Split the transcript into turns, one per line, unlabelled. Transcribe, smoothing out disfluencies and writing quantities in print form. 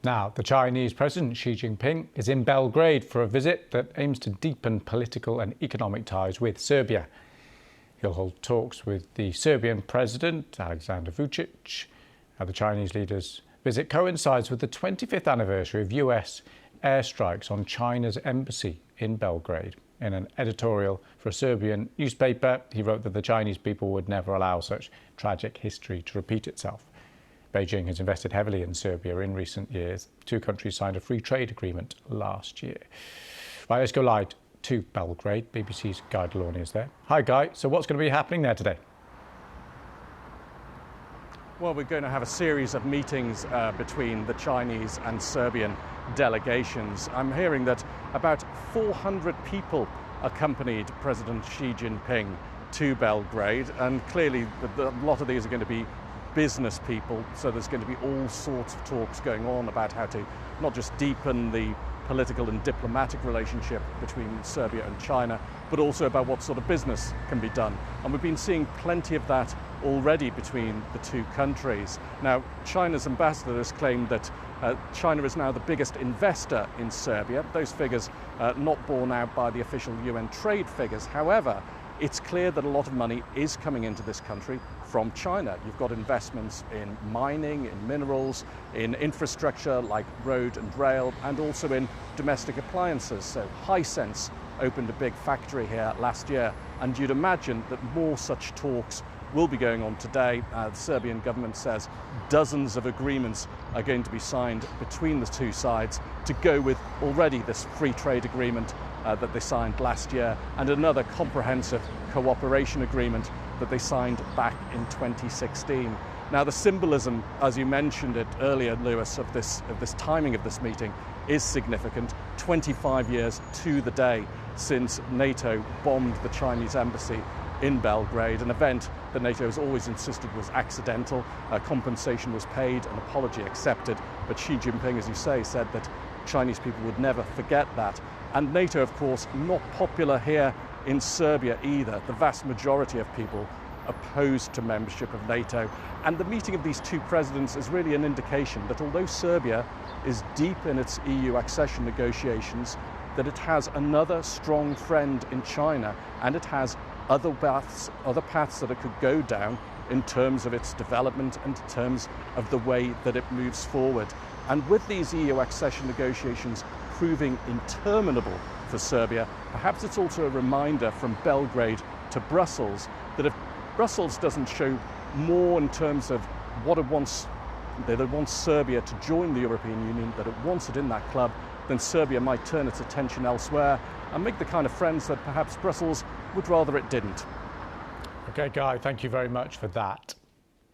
Now, the Chinese President Xi Jinping is in Belgrade for a visit that aims to deepen political and economic ties with Serbia. He'll hold talks with the Serbian President, Alexander Vučić. The Chinese leader's visit coincides with the 25th anniversary of US airstrikes on China's embassy in Belgrade. In an editorial for a Serbian newspaper, he wrote that the Chinese people would never allow such tragic history to repeat itself. Beijing has invested heavily in Serbia in recent years. Two countries signed a free trade agreement last year. Right, let's go live to Belgrade. BBC's Guy Delorney is there. Hi, Guy. So what's going to be happening there today?
Well, we're going to have a series of meetings between the Chinese and Serbian delegations. I'm hearing that about 400 people accompanied President Xi Jinping to Belgrade, and clearly a lot of these are going to be business people, so there's going to be all sorts of talks going on about how to not just deepen the political and diplomatic relationship between Serbia and China, but also about what sort of business can be done. And we've been seeing plenty of that already between the two countries. Now, China's ambassador has claimed that China is now the biggest investor in Serbia. Those figures not borne out by the official UN trade figures. However, it's clear that a lot of money is coming into this country from China. You've got investments in mining, in minerals, in infrastructure like road and rail, and also in domestic appliances. So Hisense opened a big factory here last year, and you'd imagine that more such talks will be going on today. The Serbian government says dozens of agreements are going to be signed between the two sides to go with already this free trade agreement that they signed last year, and another comprehensive cooperation agreement that they signed back in 2016. Now, the symbolism, as you mentioned it earlier, Lewis, of this timing of this meeting is significant. 25 years to the day since NATO bombed the Chinese embassy in Belgrade, an event that NATO has always insisted was accidental. Compensation was paid, an apology accepted, but Xi Jinping, as you say, said that Chinese people would never forget that. And NATO, of course, not popular here in Serbia either. The vast majority of people opposed to membership of NATO. And the meeting of these two presidents is really an indication that although Serbia is deep in its EU accession negotiations, that it has another strong friend in China, and it has other paths that it could go down in terms of its development and in terms of the way that it moves forward. And with these EU accession negotiations proving interminable for Serbia, perhaps it's also a reminder from Belgrade to Brussels that if Brussels doesn't show more in terms of what it wants, that it wants Serbia to join the European Union, that it wants it in that club, then Serbia might turn its attention elsewhere and make the kind of friends that perhaps Brussels would rather it didn't.
Okay, Guy, thank you very much for that.